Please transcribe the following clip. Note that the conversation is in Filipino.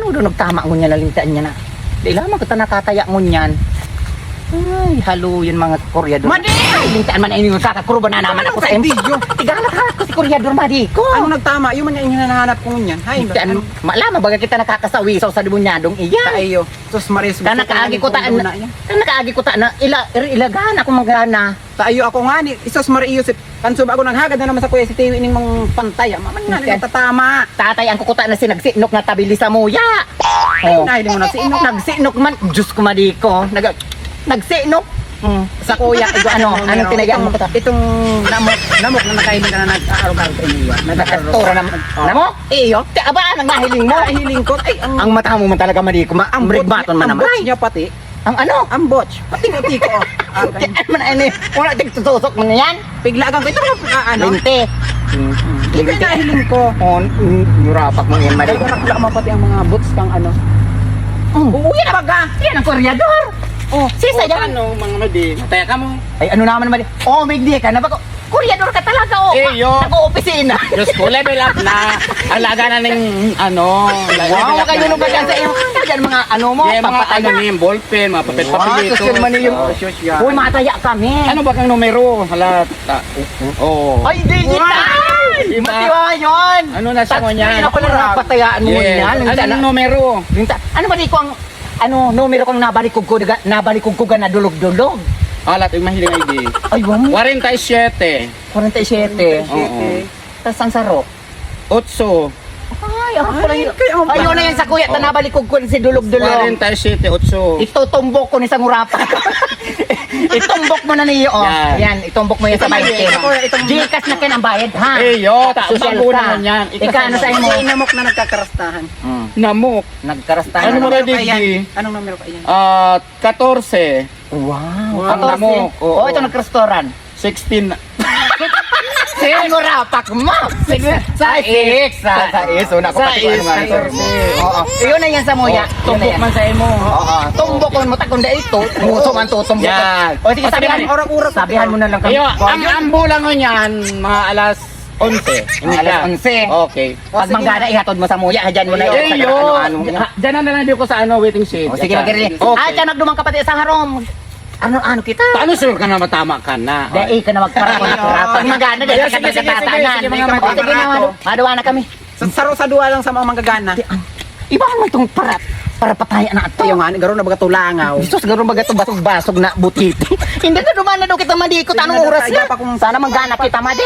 Ano doon nagtama ngunyan na lintaan niya na. Di lamang kita nakataya ngunyan. Ay, halo yun mga koryador. Madi! Ay, lintaan man ay yung kakakuro ba na naman ako sa video. Tigala ka ko si koryador, Madi ko. Ano nagtama? Yung man yung hinahanap ko ngunyan. Hay, Lintaan, malama baga kita nakakasawi sa demunyadong iya. Tayo. Sus Maris. Kana kaagi ko taan na. Kana kaagi ko taan na ilagan ako magana. Tayo ako nga ni Isos Mario Yusip. Kansub ako naghagad na naman sa kuya si Tiwi ning mga pantay. Maman nga Okay. natatama. Tatay ang kukuta na sinagsinok na tabili sa muya. Ay, nahili mo na si Inok. Nagsinok man. Diyos ko, Madi ko. Nagsinok. Sa kuya, ito anong pinayaan mo kita? Itong namok na nakahiling ka na nag-aarog-arog sa inyo. Nagkaktura na mo? Iyo? Te, aba, ang nahiling mo? Nahiling ko. Ay, Ang mata mo man talaga, Madi ko. Ang brigbaton man ang naman. botch niya pati. Ang ano? Ang botch. Pati ngiti ko. Te, ano man ano? Wala tigtutusok mo na yan? Piglagan ko. Ito ano? Linte. Ito yung nahiling ko. Yurapak mo yan, Madi. Ay, nakakla mo pati ang mga boots kang ano. Uuwi na baga. Yan ang koryador. Sisa yan. Ano, mga madi? Mataya ka mo. Ay, ano naman, Madi? May ka na ba? Koryador ka talaga, Iyo. Nag-opisina. Diyos ko, level up na. Alaga na ng ano. Wow, kayo nung ba dyan sa iyo? Dyan mga ano mo, Yeah, mga ano papataya. niya, ballpen, mga papel Wow, papelito. social man yung... Social. Uy, mataya kami. Ano ba kang numero? Halata. Oo. Ay, digital! Diba? Matiwa yun! Ano na siya mo niyan? Ano pala napatayaan mo Yeah. yan? Anong numero? Ano ba di ko ang... Ano, numero kong nabalikog ko na dulog-dulog? Alat, yung mahiling ID. Ay, wamo. 47. 47. Oo. Tapos ang saro. 8. Ay, ako pala yun. kayo ang Ayun na yan sa kuya, nabalikog ko si dulog-dulog. 47, 8. Itutumbok ko ni sa ngurapa. Itumbok mo na niyo, oh. Yan. Yan, itumbok mo yan sa bayad. Ako, itong- Gcash na kin ang bayad, ha? Eh, yo, Social bago ka. naman yan. Ika, ano sa imo? Namok na nagkakarastahan. Namok. Namok. Nagkarastahan. Ano na. ba di? Anong numero ka yan? 14. Wow. Ang 14. namok. Oo. Oh, ito nag-restaurant. 16. Ang ngurapak mo. Sa X. Una ko pati Sa ano nga. X, 14. Oo. Iyon na yan sa muya. Yun na Tumbok yan. man sa imo. Oo. Tumbok ko mo takunda ito. Muso man to tumbok. Yan. O sige, sabihan mo. Orak-orak. Sabihan mo na lang kami. Ayo, ang ambo lang mo niyan, mga alas 11. Mga alas 11. Okay. Pag manggana ihatod mo sa muya, hadyan mo na Eh, sa yo. ano. Diyan na lang ko sa ano, waiting shed. O sige, magkiri. Okay. Ah, tiyan nagdumang kapatid sa harom. Ano kita? Paano sure ka na matama ka na? Dahil ka na magparako na pag manggana dahil ka Sige, sige, katatanan. sige, mga O sige na, madato. madawa na kami. Sa dua lang sa mga manggagana. Ibahan mo itong para pataya na ito. Ayo nga, garo na baga tulangaw. Diyos, gano'n ba ito basog-basog na butiti? Hindi na dumaan na daw kita madikot. Anong Sige na, oras tayo na? pa kung- Sana manggana kita, madi.